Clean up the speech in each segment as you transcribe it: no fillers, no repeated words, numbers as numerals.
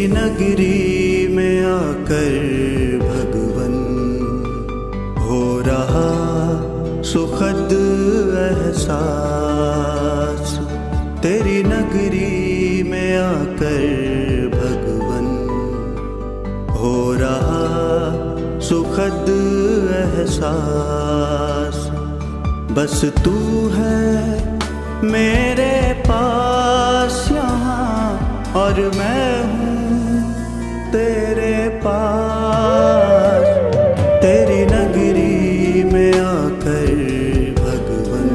तेरी नगरी में आकर भगवन हो रहा सुखद एहसास। तेरी नगरी में आकर भगवन हो रहा सुखद एहसास। बस तू है मेरे पास यहाँ और मैं हूँ तेरे पास। तेरी नगरी में आकर भगवन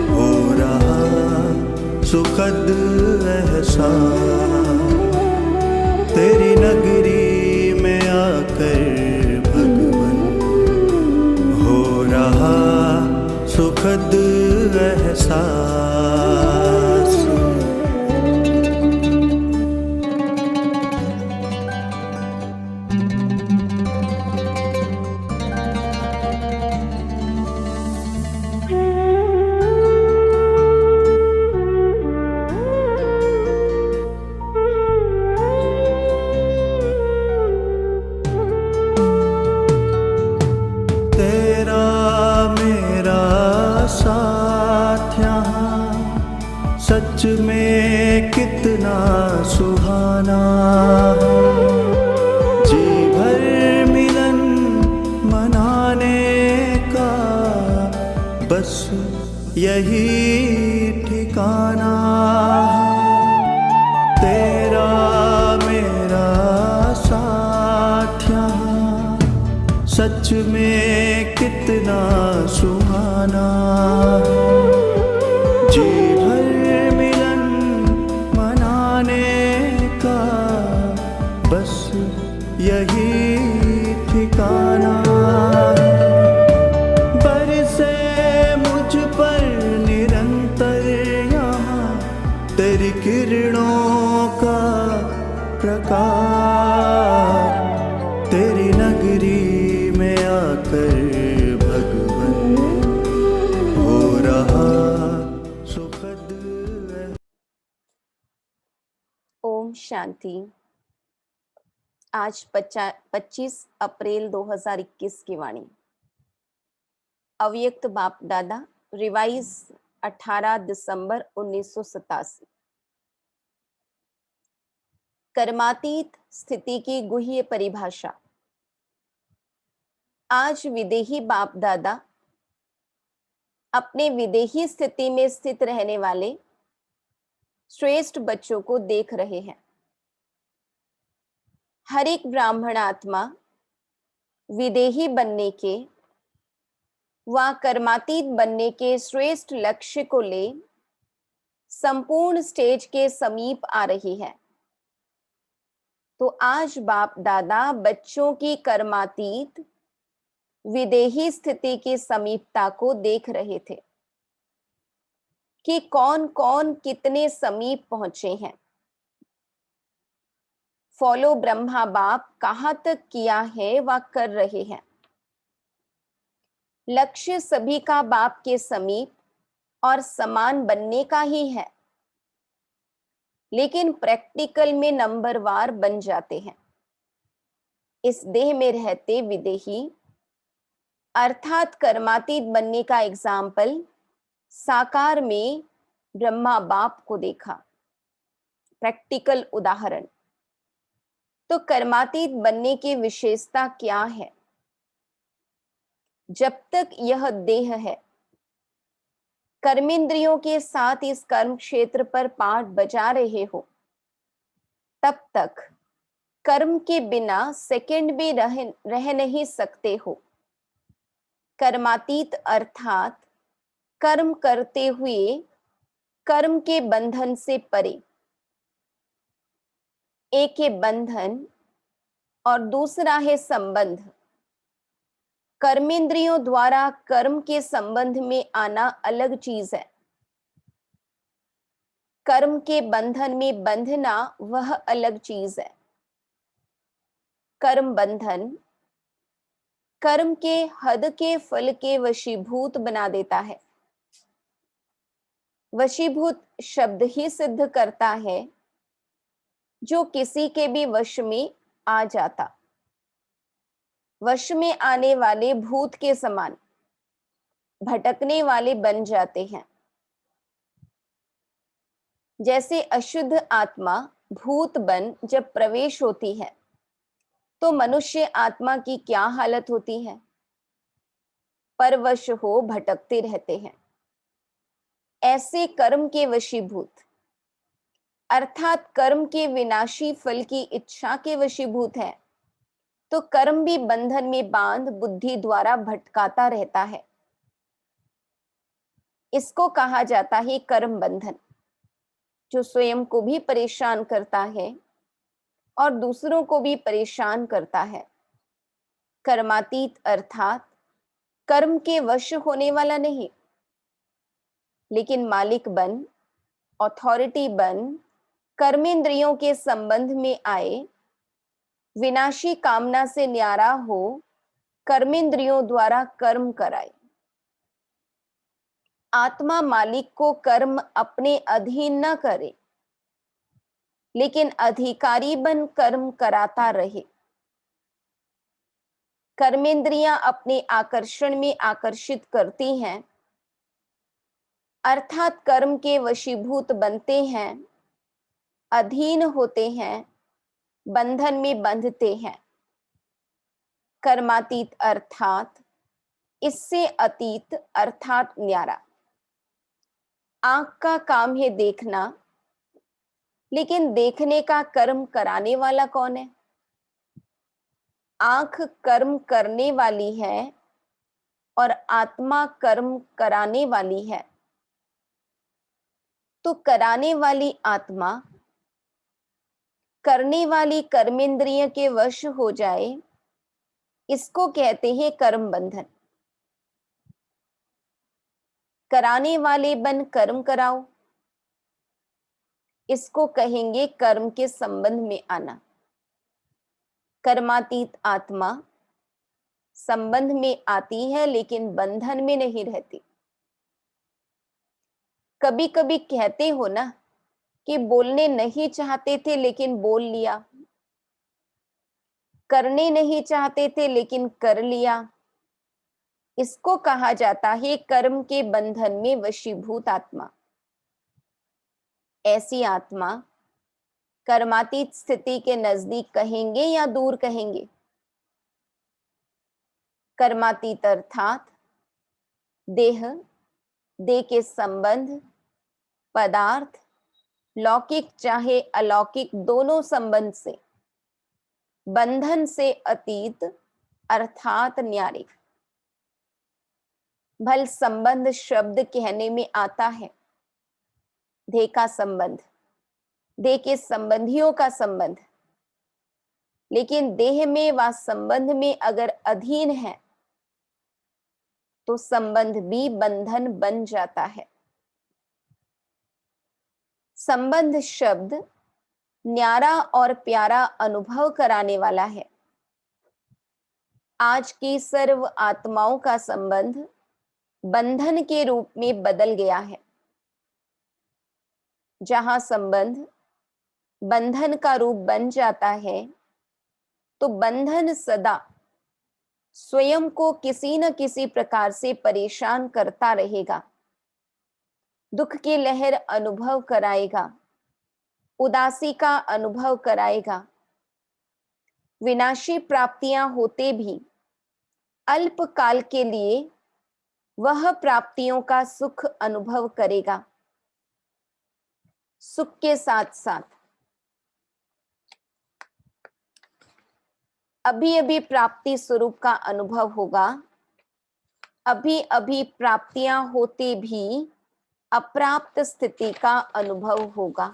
हो रहा सुखद एहसास। तेरी नगरी में आकर भगवन हो रहा सुखद एहसास। तेरा मेरा साथ यहाँ सच में कितना सुहाना है। जी भर मिलन मनाने का बस यही ठिकाना है। तेरा मेरा साथ यहाँ सच में कितना सुहाना है। जी भर मिलन मनाने का बस यही ठिकाना है। बरसे मुझ पर निरंतर यहाँ तेरी किरणों का प्रकाश। तेरी नगरी में आकर भगवन हो रहा सुखद। ओम शांति। आज 25 अप्रैल 2021 की वाणी। अव्यक्त बाप दादा रिवाइज 18 दिसंबर 1987। कर्मातीत स्थिति की गुह्य परिभाषा। आज विदेही बाप दादा अपने विदेही स्थिति में स्थित रहने वाले श्रेष्ठ बच्चों को देख रहे हैं। हर एक ब्राह्मण आत्मा विदेही बनने के व कर्मातीत बनने के श्रेष्ठ लक्ष्य को ले संपूर्ण स्टेज के समीप आ रही है। तो आज बाप दादा बच्चों की कर्मातीत विदेही स्थिति की समीपता को देख रहे थे कि कौन कौन कितने समीप पहुंचे हैं। फॉलो ब्रह्मा बाप कहां तक किया है व कर रहे हैं। लक्ष्य सभी का बाप के समीप और समान बनने का ही है, लेकिन प्रैक्टिकल में नंबरवार बन जाते हैं। इस देह में रहते विदेही अर्थात कर्मातीत बनने का एग्जाम्पल साकार में ब्रह्मा बाप को देखा। प्रैक्टिकल उदाहरण। तो कर्मातीत बनने की विशेषता क्या है? जब तक यह देह है, कर्मेंद्रियों के साथ इस कर्म क्षेत्र पर पाठ बजा रहे हो, तब तक कर्म के बिना सेकंड भी रह नहीं सकते हो। कर्मातीत अर्थात कर्म करते हुए कर्म के बंधन से परे। एक है बंधन और दूसरा है संबंध। कर्मेंद्रियों द्वारा कर्म के संबंध में आना अलग चीज है। कर्म के बंधन में बंधना वह अलग चीज है। कर्म बंधन कर्म के हद के फल के वशीभूत बना देता है। वशीभूत शब्द ही सिद्ध करता है जो किसी के भी वश में आ जाता, वश में आने वाले भूत के समान भटकने वाले बन जाते हैं। जैसे अशुद्ध आत्मा भूत बन जब प्रवेश होती है तो मनुष्य आत्मा की क्या हालत होती है? परवश हो भटकते रहते हैं। ऐसे कर्म के वशीभूत, अर्थात कर्म के विनाशी फल की इच्छा के वशीभूत है, तो कर्म भी बंधन में बांध बुद्धि द्वारा भटकाता रहता है। इसको कहा जाता है कर्म बंधन, जो स्वयं को भी परेशान करता है और दूसरों को भी परेशान करता है। कर्मातीत अर्थात कर्म के वश होने वाला नहीं, लेकिन मालिक बन, अथॉरिटी बन, कर्मेंद्रियों के संबंध में आए, विनाशी कामना से न्यारा हो, कर्मेंद्रियों द्वारा कर्म कराए। आत्मा मालिक को कर्म अपने अधीन न करे, लेकिन अधिकारी बन कर्म कराता रहे। कर्मेंद्रियां अपने आकर्षण में आकर्षित करती हैं, अर्थात कर्म के वशीभूत बनते हैं, अधीन होते हैं, बंधन में बंधते हैं। कर्मातीत अर्थात इससे अतीत अर्थात न्यारा। आंख का काम है देखना, लेकिन देखने का कर्म कराने वाला कौन है? आंख कर्म करने वाली है और आत्मा कर्म कराने वाली है। तो कराने वाली आत्मा करने वाली कर्मेंद्रिय के वश हो जाए, इसको कहते हैं कर्म बंधन। कराने वाले बन कर्म कराओ, इसको कहेंगे कर्म के संबंध में आना। कर्मातीत आत्मा संबंध में आती है लेकिन बंधन में नहीं रहती। कभी कभी कहते हो ना कि बोलने नहीं चाहते थे लेकिन बोल लिया, करने नहीं चाहते थे लेकिन कर लिया। इसको कहा जाता है कर्म के बंधन में वशीभूत आत्मा। ऐसी आत्मा कर्मातीत स्थिति के नजदीक कहेंगे या दूर कहेंगे? कर्मातीत अर्थात देह, देह के संबंध, पदार्थ, लौकिक चाहे अलौकिक दोनों संबंध से, बंधन से अतीत अर्थात न्यारे। भल संबंध शब्द कहने में आता है, देह का संबंध, देह के संबंधियों का संबंध, लेकिन देह में व संबंध में अगर अधीन है तो संबंध भी बंधन बन जाता है। संबंध शब्द न्यारा और प्यारा अनुभव कराने वाला है। आज की सर्व आत्माओं का संबंध बंधन के रूप में बदल गया है। जहां संबंध बंधन का रूप बन जाता है तो बंधन सदा स्वयं को किसी न किसी प्रकार से परेशान करता रहेगा, दुख की लहर अनुभव कराएगा, उदासी का अनुभव कराएगा। विनाशी प्राप्तियां होते भी अल्प काल के लिए वह प्राप्तियों का सुख अनुभव करेगा। सुख के साथ साथ अभी अभी प्राप्ति स्वरूप का अनुभव होगा। अभी अभी प्राप्तियां होते भी अप्राप्त स्थिति का अनुभव होगा।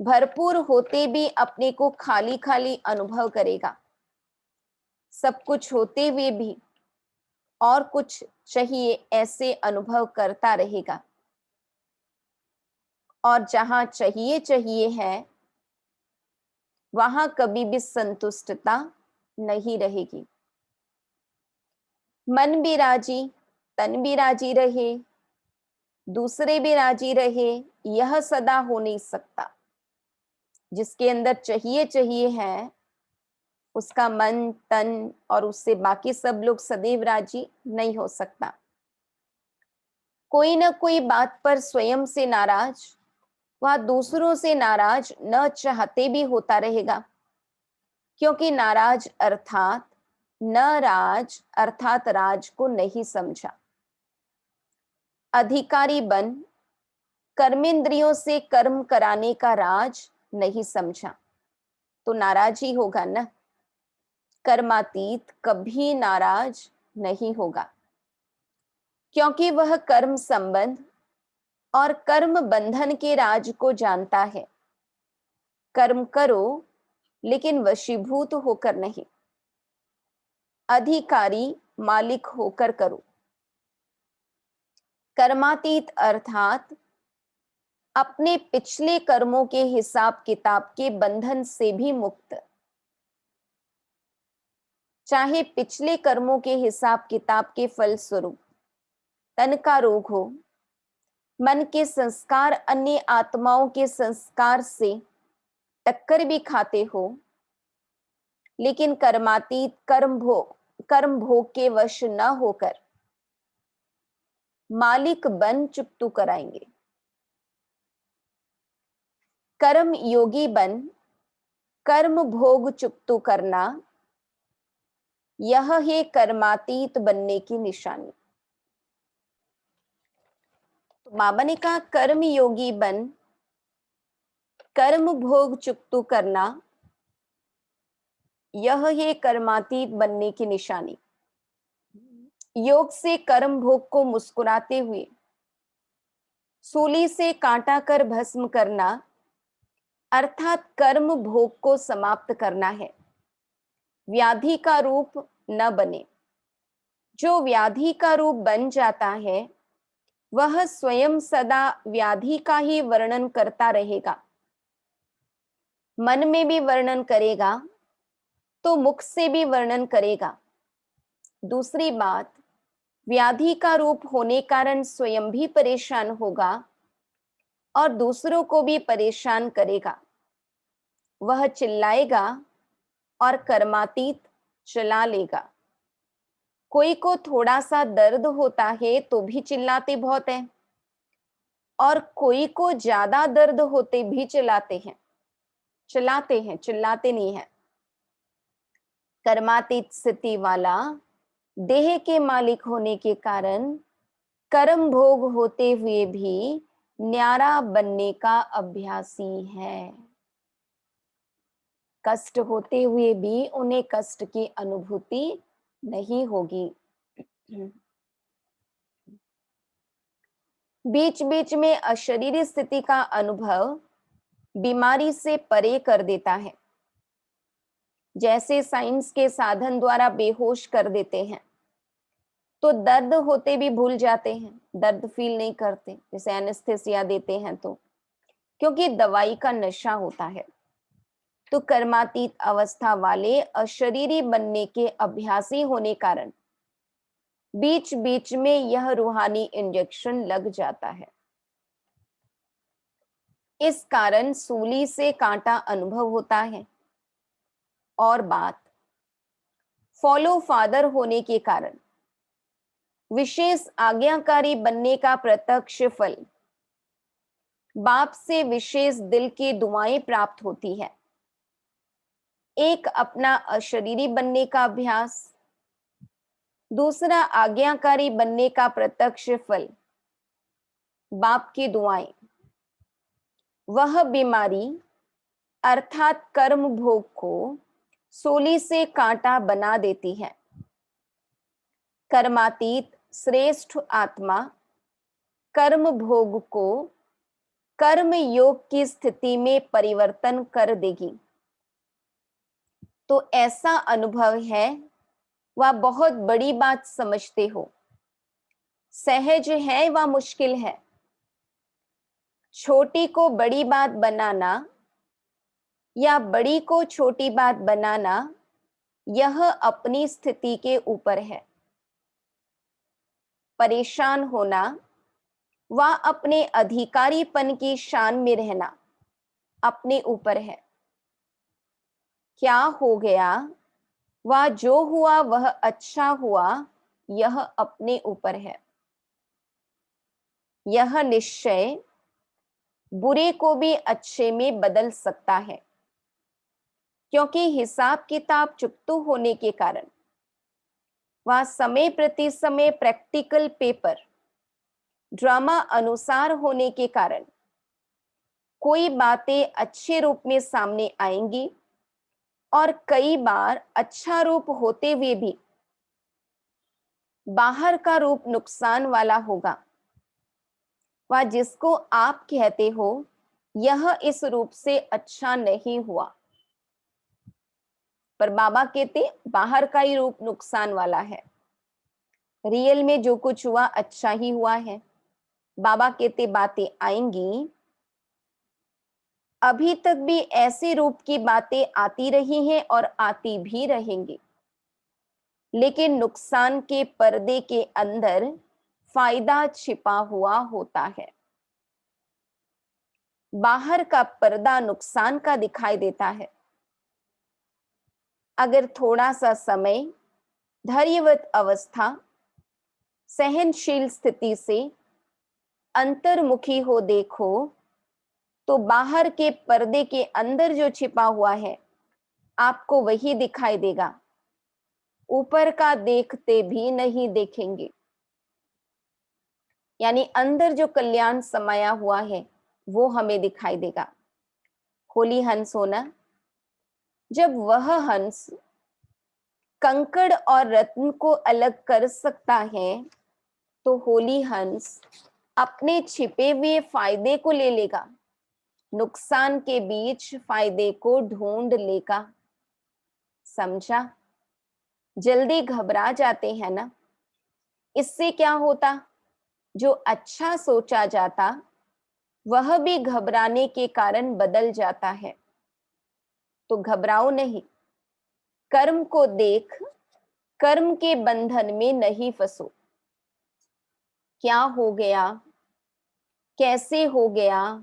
भरपूर होते भी अपने को खाली खाली अनुभव करेगा। सब कुछ होते हुए भी और कुछ चाहिए ऐसे अनुभव करता रहेगा। और जहां चाहिए चाहिए है वहां कभी भी संतुष्टता नहीं रहेगी। मन भी राजी, तन भी राजी रहे, दूसरे भी राजी रहे, यह सदा हो नहीं सकता। जिसके अंदर चाहिए चाहिए है, उसका मन तन और उससे बाकी सब लोग सदैव राजी नहीं हो सकता। कोई ना कोई बात पर स्वयं से नाराज, वह दूसरों से नाराज न चाहते भी होता रहेगा, क्योंकि नाराज अर्थात न राज अर्थात राज को नहीं समझा। अधिकारी बन कर्मेंद्रियों से कर्म कराने का राज नहीं समझा, तो नाराज ही होगा ना। कर्मातीत कभी नाराज नहीं होगा, क्योंकि वह कर्म संबंध और कर्म बंधन के राज को जानता है। कर्म करो लेकिन वशीभूत होकर नहीं, अधिकारी मालिक होकर करो। कर्मातीत अर्थात अपने पिछले कर्मों के हिसाब किताब के बंधन से भी मुक्त। चाहे पिछले कर्मों के हिसाब किताब के फलस्वरूप तन का रोग हो, मन के संस्कार अन्य आत्माओं के संस्कार से टक्कर भी खाते हो, लेकिन कर्मातीत कर्म भोग के वश न होकर मालिक बन चुकतू कराएंगे। कर्म योगी बन कर्म भोग चुकतू करना, यह है कर्मातीत बनने की निशानी। तो बाबा ने कहा कर्म योगी बन कर्म भोग चुकतू करना, यह है कर्मातीत बनने की निशानी। योग से कर्म भोग को मुस्कुराते हुए सूली से काटा कर भस्म करना, अर्थात कर्म भोग को समाप्त करना है। व्याधि का रूप न बने। जो व्याधि का रूप बन जाता है, वह स्वयं सदा व्याधि का ही वर्णन करता रहेगा। मन में भी वर्णन करेगा तो मुख से भी वर्णन करेगा। दूसरी बात, व्याधि का रूप होने कारण स्वयं भी परेशान होगा और दूसरों को भी परेशान करेगा। वह चिल्लाएगा और कर्मातीत चला लेगा। कोई को थोड़ा सा दर्द होता है तो भी चिल्लाते बहुत है, और कोई को ज्यादा दर्द होते भी चिल्लाते हैं, चिल्लाते नहीं है। कर्मातीत स्थिति वाला देह के मालिक होने के कारण कर्म भोग होते हुए भी न्यारा बनने का अभ्यासी है। कष्ट होते हुए भी उन्हें कष्ट की अनुभूति नहीं होगी। बीच बीच में अशरीरी स्थिति का अनुभव बीमारी से परे कर देता है। जैसे साइंस के साधन द्वारा बेहोश कर देते हैं, तो दर्द होते भी भूल जाते हैं, दर्द फील नहीं करते। जैसे एनेस्थेसिया देते हैं तो, क्योंकि दवाई का नशा होता है। तो कर्मातीत अवस्था वाले अशरीरी बनने के अभ्यासी होने कारण बीच बीच में यह रूहानी इंजेक्शन लग जाता है। इस कारण सूली से कांटा अनुभव होता है। और बात, फॉलो फादर होने के कारण विशेष आज्ञाकारी बनने का प्रत्यक्ष फल, बाप से विशेष दिल की दुआएं प्राप्त होती है। एक अपना अशरीरी बनने का अभ्यास, दूसरा आज्ञाकारी बनने का प्रत्यक्ष फल, बाप की दुआएं। वह बीमारी अर्थात कर्म भोग को सूली से कांटा बना देती है। कर्मातीत श्रेष्ठ आत्मा कर्म भोग को कर्म योग की स्थिति में परिवर्तन कर देगी। तो ऐसा अनुभव है, वह बहुत बड़ी बात समझते हो। सहज है वह मुश्किल है। छोटी को बड़ी बात बनाना या बड़ी को छोटी बात बनाना, यह अपनी स्थिति के ऊपर है। परेशान होना व अपने अधिकारीपन की शान में रहना अपने ऊपर है। क्या हो गया, वह जो हुआ वह अच्छा हुआ, यह अपने ऊपर है। यह निश्चय बुरे को भी अच्छे में बदल सकता है, क्योंकि हिसाब किताब चुकतू होने के कारण वह समय प्रति समय प्रैक्टिकल पेपर ड्रामा अनुसार होने के कारण कोई बातें अच्छे रूप में सामने आएंगी और कई बार अच्छा रूप होते हुए भी बाहर का रूप नुकसान वाला होगा। वह जिसको आप कहते हो यह इस रूप से अच्छा नहीं हुआ, पर बाबा कहते बाहर का ही रूप नुकसान वाला है, रियल में जो कुछ हुआ अच्छा ही हुआ है। बाबा कहते बातें आएंगी, अभी तक भी ऐसे रूप की बातें आती रही हैं और आती भी रहेंगी, लेकिन नुकसान के पर्दे के अंदर फायदा छिपा हुआ होता है। बाहर का पर्दा नुकसान का दिखाई देता है। अगर थोड़ा सा समय धैर्यवत अवस्था सहनशील स्थिति से अंतर्मुखी हो देखो तो बाहर के पर्दे के अंदर जो छिपा हुआ है आपको वही दिखाई देगा, ऊपर का देखते भी नहीं देखेंगे। यानी अंदर जो कल्याण समाया हुआ है वो हमें दिखाई देगा। होली हंस होना, जब वह हंस कंकड़ और रत्न को अलग कर सकता है तो होली हंस अपने छिपे हुए फायदे को ले लेगा, नुकसान के बीच फायदे को ढूंढ लेगा। समझा? जल्दी घबरा जाते हैं ना, इससे क्या होता, जो अच्छा सोचा जाता वह भी घबराने के कारण बदल जाता है। तो घबराओ नहीं, कर्म को देख कर्म के बंधन में नहीं फंसो। क्या हो गया, कैसे हो गया,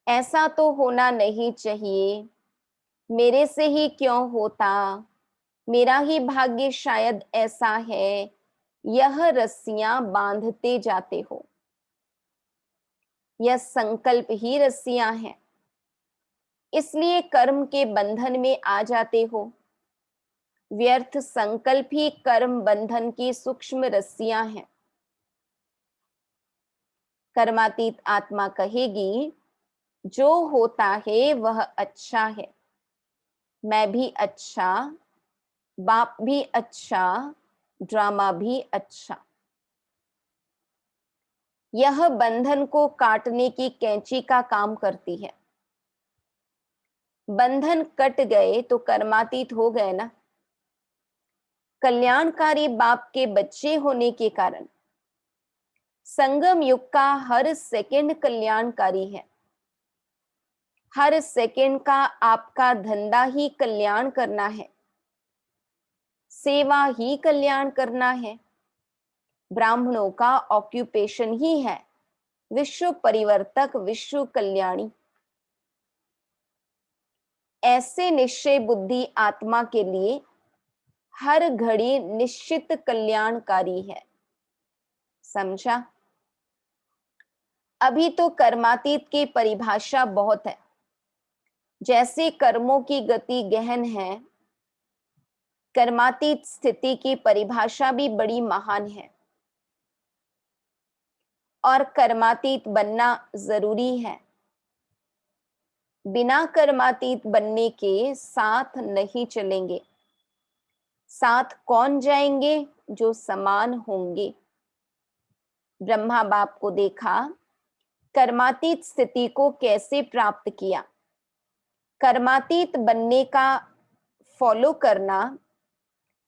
ऐसा तो होना नहीं चाहिए, मेरे से ही क्यों होता, मेरा ही भाग्य शायद ऐसा है, यह रस्सियां बांधते जाते हो। यह संकल्प ही रस्सियां हैं, इसलिए कर्म के बंधन में आ जाते हो। व्यर्थ संकल्प ही कर्म बंधन की सूक्ष्म रस्सियां हैं। कर्मातीत आत्मा कहेगी जो होता है वह अच्छा है, मैं भी अच्छा, बाप भी अच्छा, ड्रामा भी अच्छा। यह बंधन को काटने की कैंची का काम करती है। बंधन कट गए तो कर्मातीत हो गए ना। कल्याणकारी बाप के बच्चे होने के कारण संगम युग का हर सेकंड कल्याणकारी है। हर सेकंड का आपका धंधा ही कल्याण करना है, सेवा ही कल्याण करना है। ब्राह्मणों का ऑक्यूपेशन ही है विश्व परिवर्तक, विश्व कल्याणी। ऐसे निश्चय बुद्धि आत्मा के लिए हर घड़ी निश्चित कल्याणकारी है। समझा? अभी तो कर्मातीत की परिभाषा बहुत है। जैसे कर्मों की गति गहन है, कर्मातीत स्थिति की परिभाषा भी बड़ी महान है। और कर्मातीत बनना जरूरी है। बिना कर्मातीत बनने के साथ नहीं चलेंगे। साथ कौन जाएंगे? जो समान होंगे। ब्रह्मा बाप को देखा, कर्मातीत स्थिति को कैसे प्राप्त किया। कर्मातीत बनने का फॉलो करना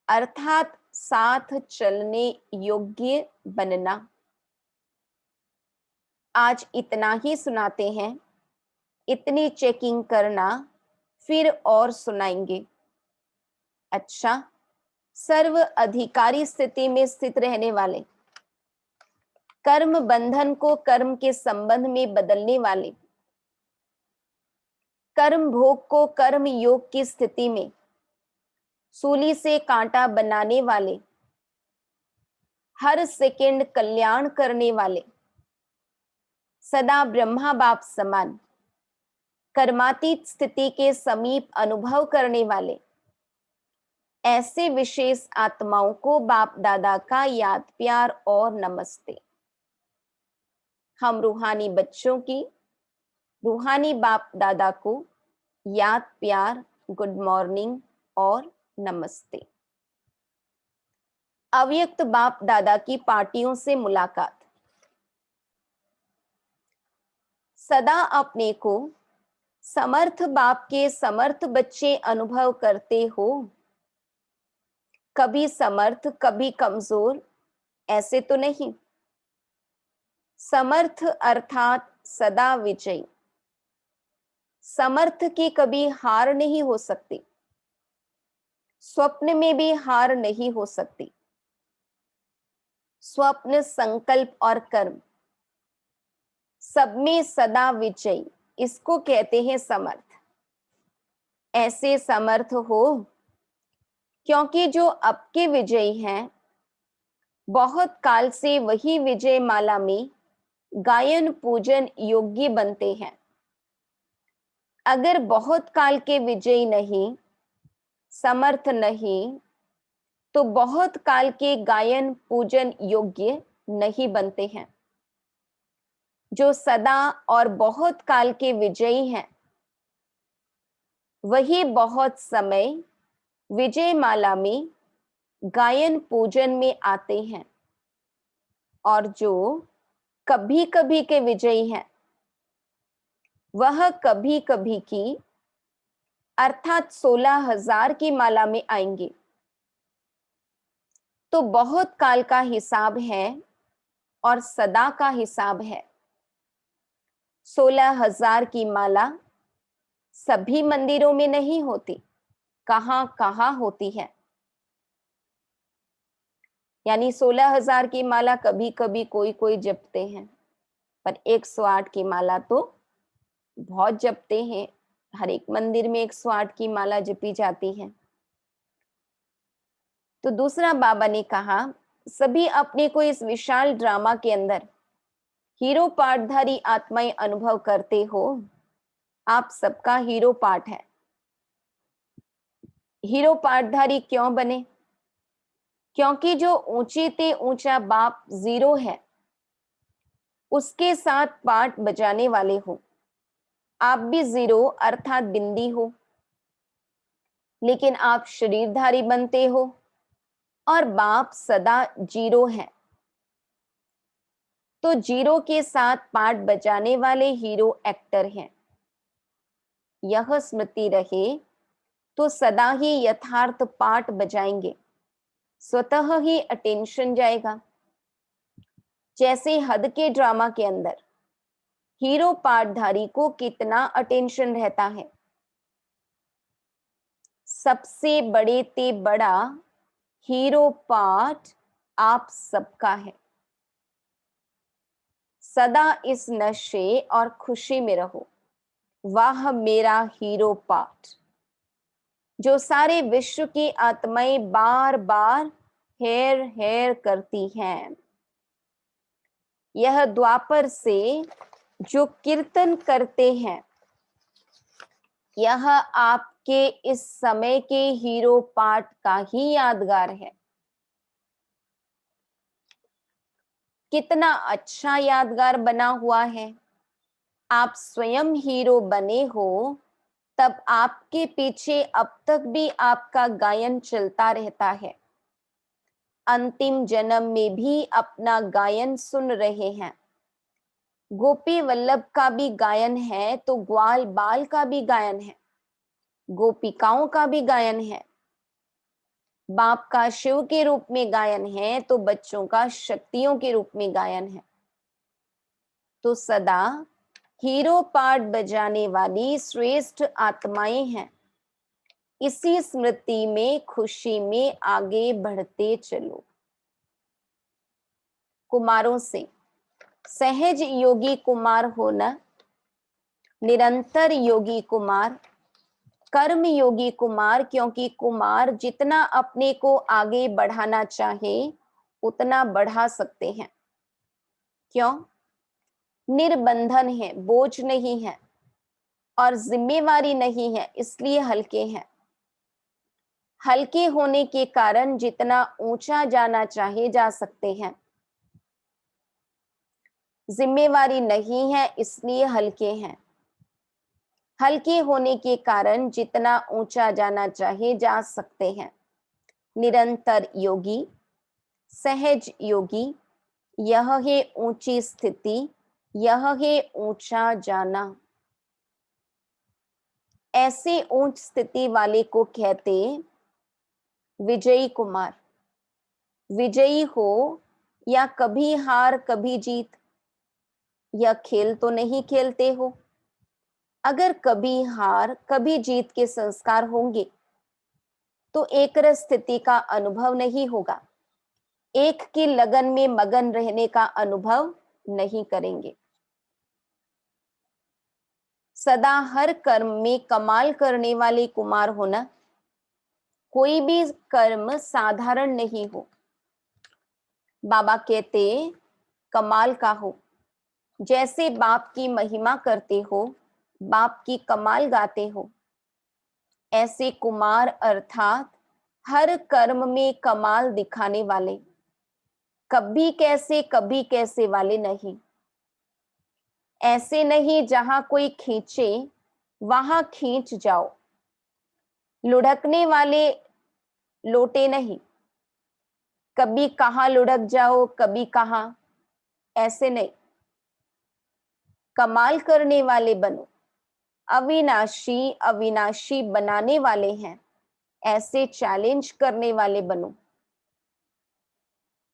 अर्थात साथ चलने योग्य बनना। आज इतना ही सुनाते हैं, इतनी चेकिंग करना, फिर और सुनाएंगे। अच्छा, सर्व अधिकारी स्थिति में स्थित रहने वाले, कर्म बंधन को कर्म के संबंध में बदलने वाले, कर्म भोग को कर्म योग की स्थिति में सूली से कांटा बनाने वाले, हर सेकंड कल्याण करने वाले, सदा ब्रह्मा बाप समान कर्मातीत स्थिति के समीप अनुभव करने वाले ऐसे विशेष आत्माओं को बाप दादा का याद प्यार और नमस्ते। हम रूहानी बच्चों की रूहानी बाप दादा को याद प्यार, गुड मॉर्निंग और नमस्ते। अव्यक्त बाप दादा की पार्टियों से मुलाकात। सदा अपने को समर्थ बाप के समर्थ बच्चे अनुभव करते हो। कभी समर्थ कभी कमजोर ऐसे तो नहीं। समर्थ अर्थात सदा विजयी। समर्थ की कभी हार नहीं हो सकती, स्वप्न में भी हार नहीं हो सकती। स्वप्न, संकल्प और कर्म सब में सदा विजयी, इसको कहते हैं समर्थ। ऐसे समर्थ हो क्योंकि जो अब के विजयी हैं बहुत काल से वही विजय माला में गायन पूजन योग्य बनते हैं। अगर बहुत काल के विजयी नहीं, समर्थ नहीं, तो बहुत काल के गायन पूजन योग्य नहीं बनते हैं। जो सदा और बहुत काल के विजयी हैं वही बहुत समय विजय माला में गायन पूजन में आते हैं, और जो कभी कभी के विजयी हैं वह कभी कभी की अर्थात 16,000 की माला में आएंगे। तो बहुत काल का हिसाब है और सदा का हिसाब है। 16,000 की माला सभी मंदिरों में नहीं होती, कहां कहां होती है। यानी 16,000 की माला कभी कभी कोई कोई जपते हैं, पर 108 की माला तो बहुत जपते हैं। हर एक मंदिर में 108 की माला जपी जाती है। तो दूसरा बाबा ने कहा, सभी अपने को इस विशाल ड्रामा के अंदर हीरो पार्टधारी आत्माएं अनुभव करते हो। आप सबका हीरो पार्ट है। हीरो पार्टधारी क्यों बने? क्योंकि जो ऊंचे ते ऊंचा बाप जीरो है उसके साथ पार्ट बजाने वाले हो। आप भी जीरो अर्थात बिंदी हो, लेकिन आप शरीरधारी बनते हो और बाप सदा जीरो है। तो जीरो के साथ पार्ट बजाने वाले हीरो एक्टर हैं। यह स्मृति रहे तो सदा ही यथार्थ पार्ट बजाएंगे, स्वतः ही अटेंशन जाएगा। जैसे हद के ड्रामा के अंदर हीरो पार्टधारी को कितना अटेंशन रहता है। सबसे बड़े ते बड़ा हीरो पार्ट आप सबका है। सदा इस नशे और खुशी में रहो, वाह मेरा हीरो पार्ट। जो सारे विश्व की आत्माएं बार बार हेर हेर करती हैं। यह द्वापर से जो कीर्तन करते हैं, यह आपके इस समय के हीरो पार्ट का ही यादगार है। कितना अच्छा यादगार बना हुआ है। आप स्वयं हीरो बने हो, तब आपके पीछे अब तक भी आपका गायन चलता रहता है। अंतिम जन्म में भी अपना गायन सुन रहे हैं। गोपी वल्लभ का भी गायन है तो ग्वाल बाल का भी गायन है, गोपिकाओं का भी गायन है। बाप का शिव के रूप में गायन है तो बच्चों का शक्तियों के रूप में गायन है। तो सदा हीरो पार्ट बजाने वाली श्रेष्ठ आत्माएं हैं। इसी स्मृति में खुशी में आगे बढ़ते चलो। कुमारों से सहज योगी कुमार होना निरंतर योगी कुमार, कर्म योगी कुमार, क्योंकि कुमार जितना अपने को आगे बढ़ाना चाहे उतना बढ़ा सकते हैं। क्यों? निर्बंधन है, बोझ नहीं है और जिम्मेवारी नहीं है, इसलिए हल्के हैं। हल्के होने के कारण जितना ऊंचा जाना चाहे जा सकते हैं। जिम्मेवारी नहीं है इसलिए हल्के हैं। हल्के होने के कारण जितना ऊंचा जाना चाहे जा सकते हैं। निरंतर योगी, सहज योगी, यह है ऊंची स्थिति, यह है ऊंचा जाना। ऐसे ऊंच स्थिति वाले को कहते विजयी कुमार। विजयी हो या कभी हार कभी जीत, यह खेल तो नहीं खेलते हो। अगर कभी हार कभी जीत के संस्कार होंगे तो एक रस स्थिति का अनुभव नहीं होगा, एक की लगन में मगन रहने का अनुभव नहीं करेंगे। सदा हर कर्म में कमाल करने वाले कुमार होना। कोई भी कर्म साधारण नहीं हो। बाबा कहते कमाल का हो। जैसे बाप की महिमा करते हो, बाप की कमाल गाते हो, ऐसे कुमार अर्थात हर कर्म में कमाल दिखाने वाले, कभी कैसे वाले नहीं। ऐसे नहीं जहां कोई खींचे वहां खींच जाओ। लुढ़कने वाले लोटे नहीं, कभी कहां लुढ़क जाओ कभी कहां, ऐसे नहीं। कमाल करने वाले बनो। अविनाशी अविनाशी बनाने वाले हैं, ऐसे चैलेंज करने वाले बनो।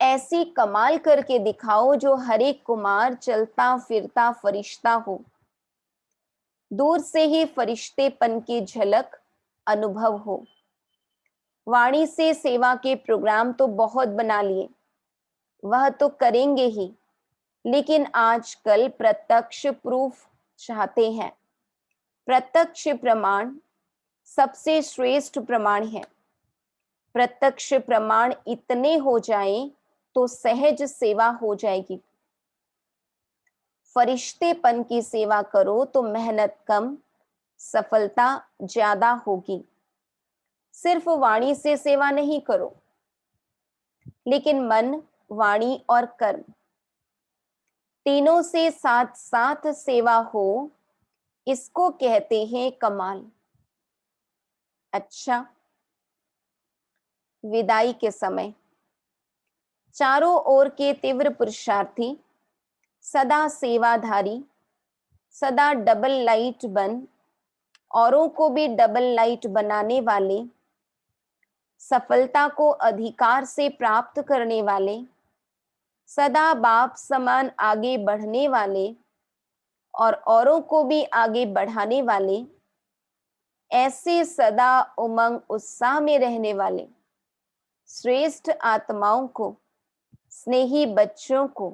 ऐसी कमाल करके दिखाओ जो हर एक कुमार चलता फिरता फरिश्ता हो। दूर से ही फरिश्तेपन की झलक अनुभव हो। वाणी से सेवा के प्रोग्राम तो बहुत बना लिए, वह तो करेंगे ही, लेकिन आजकल प्रत्यक्ष प्रूफ चाहते हैं। प्रत्यक्ष प्रमाण सबसे श्रेष्ठ प्रमाण है। प्रत्यक्ष प्रमाण इतने हो जाएं तो सहज सेवा हो जाएगी। फरिश्तेपन की सेवा करो तो मेहनत कम, सफलता ज्यादा होगी। सिर्फ वाणी से सेवा नहीं करो, लेकिन मन, वाणी और कर्म तीनों से साथ साथ सेवा हो, इसको कहते हैं कमाल। अच्छा, विदाई के समय चारों ओर के तीव्र पुरुषार्थी, सदा सेवाधारी, सदा डबल लाइट बन, औरों को भी डबल लाइट बनाने वाले, सफलता को अधिकार से प्राप्त करने वाले, सदा बाप समान आगे बढ़ने वाले और औरों को भी आगे बढ़ाने वाले, ऐसे सदा उमंग उत्साह में रहने वाले श्रेष्ठ आत्माओं को, स्नेही बच्चों को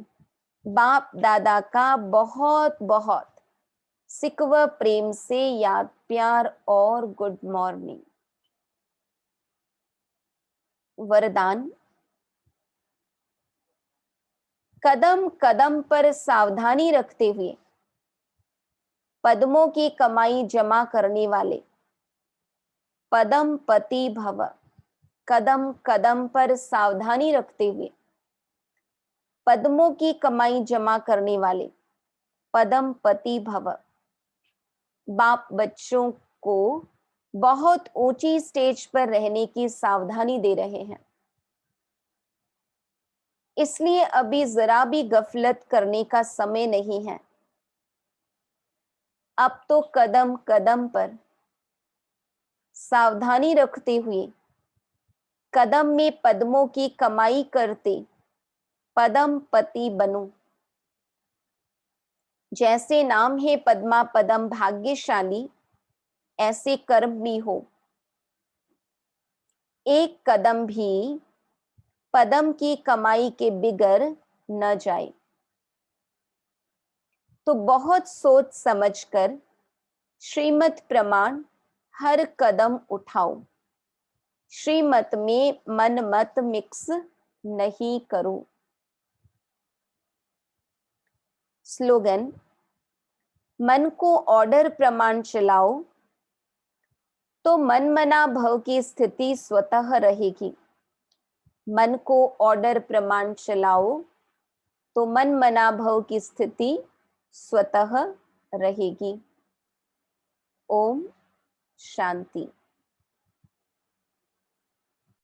बाप दादा का बहुत बहुत सिकवा प्रेम से याद, प्यार और गुड मॉर्निंग। वरदान। कदम कदम पर सावधानी रखते हुए पद्मों की कमाई जमा करने वाले, पदम पति भव। कदम कदम पर सावधानी रखते हुए पद्मों की कमाई जमा करने वाले, पदम पति भव। बाप बच्चों को बहुत ऊंची स्टेज पर रहने की सावधानी दे रहे हैं, इसलिए अभी जरा भी गफलत करने का समय नहीं है। अब तो कदम कदम पर सावधानी रखते हुए कदम में पद्मों की कमाई करते पदम पति बनो। जैसे नाम है पद्मा पदम भाग्यशाली, ऐसे कर्म भी हो। एक कदम भी पदम की कमाई के बिगर न जाए। तो बहुत सोच समझकर श्रीमत प्रमाण हर कदम उठाओ, श्रीमत में मन मत मिक्स नहीं करो। स्लोगन, मन को ऑर्डर प्रमाण चलाओ तो मन मना भव की स्थिति स्वतः रहेगी। मन को ऑर्डर प्रमाण चलाओ तो मन मना भव की स्थिति स्वतः रहेगी। ओम शांति।